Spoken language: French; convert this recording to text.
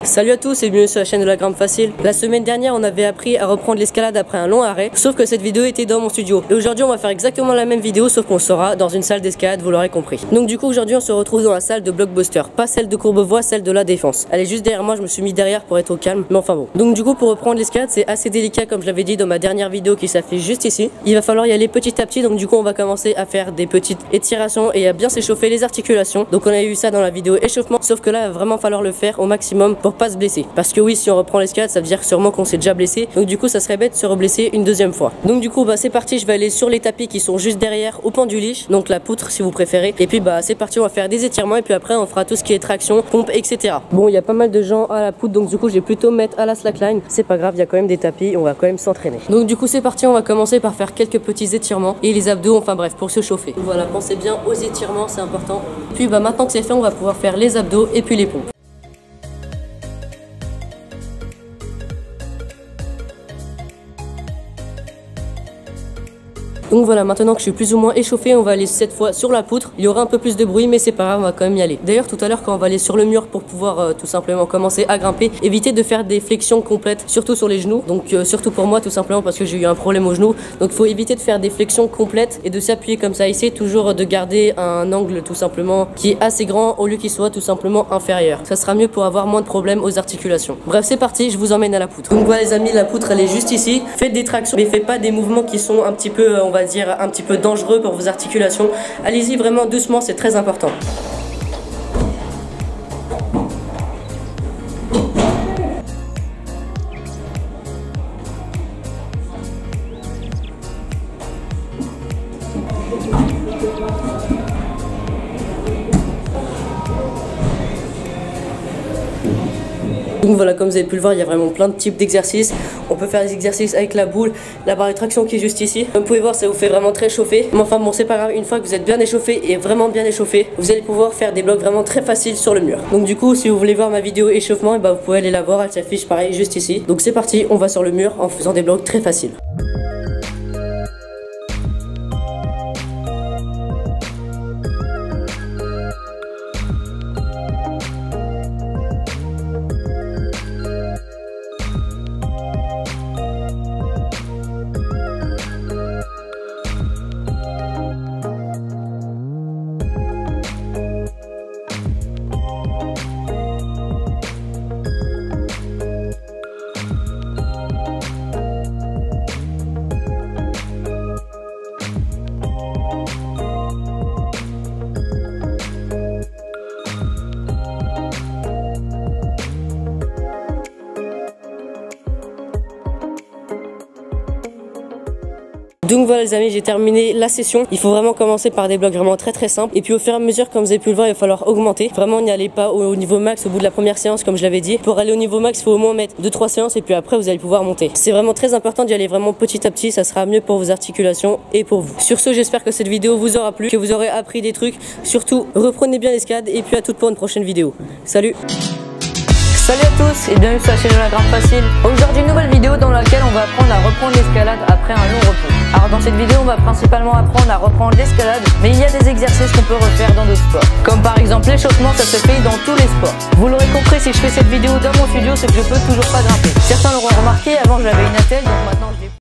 Salut à tous et bienvenue sur la chaîne de la grimpe facile. La semaine dernière on avait appris à reprendre l'escalade après un long arrêt, sauf que cette vidéo était dans mon studio. Et aujourd'hui on va faire exactement la même vidéo sauf qu'on sera dans une salle d'escalade, vous l'aurez compris. Donc du coup aujourd'hui on se retrouve dans la salle de Blockbuster, pas celle de Courbevoie, celle de la Défense. Elle est juste derrière moi, je me suis mis derrière pour être au calme, mais enfin bon. Donc du coup pour reprendre l'escalade c'est assez délicat comme je l'avais dit dans ma dernière vidéo qui s'affiche juste ici. Il va falloir y aller petit à petit, donc du coup on va commencer à faire des petites étirations et à bien s'échauffer les articulations. Donc on a eu ça dans la vidéo échauffement, sauf que là il va vraiment falloir le faire au maximum pour pas se blesser. Parce que oui, si on reprend l'escalade, ça veut dire sûrement qu'on s'est déjà blessé. Donc du coup, ça serait bête de se reblesser une deuxième fois. Donc du coup, bah c'est parti, je vais aller sur les tapis qui sont juste derrière au penduliche, donc la poutre si vous préférez. Et puis bah c'est parti, on va faire des étirements et puis après on fera tout ce qui est traction, pompe, etc. Bon, il y a pas mal de gens à la poutre, donc du coup, je vais plutôt mettre à la slackline. C'est pas grave, il y a quand même des tapis, on va quand même s'entraîner. Donc du coup, c'est parti, on va commencer par faire quelques petits étirements et les abdos, enfin bref, pour se chauffer. Voilà, pensez bien aux étirements, c'est important. Puis bah maintenant que c'est fait, on va pouvoir faire les abdos et puis les pompes. Donc voilà, maintenant que je suis plus ou moins échauffé, on va aller cette fois sur la poutre. Il y aura un peu plus de bruit, mais c'est pas grave, on va quand même y aller. D'ailleurs, tout à l'heure, quand on va aller sur le mur pour pouvoir tout simplement commencer à grimper, évitez de faire des flexions complètes, surtout sur les genoux. Donc surtout pour moi, tout simplement parce que j'ai eu un problème au genou. Donc il faut éviter de faire des flexions complètes et de s'appuyer comme ça. Essayez toujours de garder un angle tout simplement qui est assez grand au lieu qu'il soit tout simplement inférieur. Ça sera mieux pour avoir moins de problèmes aux articulations. Bref, c'est parti, je vous emmène à la poutre. Donc voilà les amis, la poutre elle est juste ici. Faites des tractions, mais faites pas des mouvements qui sont un petit peu, on va dire, un petit peu dangereux pour vos articulations. Allez-y vraiment doucement, c'est très important. Donc voilà, comme vous avez pu le voir, il y a vraiment plein de types d'exercices. On peut faire des exercices avec la boule, la barre de traction qui est juste ici. Comme vous pouvez voir, ça vous fait vraiment très chauffer. Mais enfin bon, c'est pas grave, une fois que vous êtes bien échauffé et vraiment bien échauffé, vous allez pouvoir faire des blocs vraiment très faciles sur le mur. Donc du coup, si vous voulez voir ma vidéo échauffement, et bah, vous pouvez aller la voir, elle s'affiche pareil juste ici. Donc c'est parti, on va sur le mur en faisant des blocs très faciles. Donc voilà les amis, j'ai terminé la session. Il faut vraiment commencer par des blocs vraiment très simples. Et puis au fur et à mesure, comme vous avez pu le voir, il va falloir augmenter. Vraiment, n'y allez pas au niveau max au bout de la première séance, comme je l'avais dit. Pour aller au niveau max, il faut au moins mettre 2-3 séances et puis après vous allez pouvoir monter. C'est vraiment très important d'y aller vraiment petit à petit, ça sera mieux pour vos articulations et pour vous. Sur ce, j'espère que cette vidéo vous aura plu, que vous aurez appris des trucs. Surtout, reprenez bien l'escalade et puis à toutes pour une prochaine vidéo. Salut! Salut à tous et bienvenue sur la chaîne de la grimpe facile. Aujourd'hui une nouvelle vidéo dans laquelle on va apprendre à reprendre l'escalade après un long repos. Alors dans cette vidéo on va principalement apprendre à reprendre l'escalade, mais il y a des exercices qu'on peut refaire dans d'autres sports. Comme par exemple l'échauffement, ça se fait dans tous les sports. Vous l'aurez compris, si je fais cette vidéo dans mon studio, c'est que je peux toujours pas grimper. Certains l'auront remarqué, avant j'avais une attelle, donc maintenant je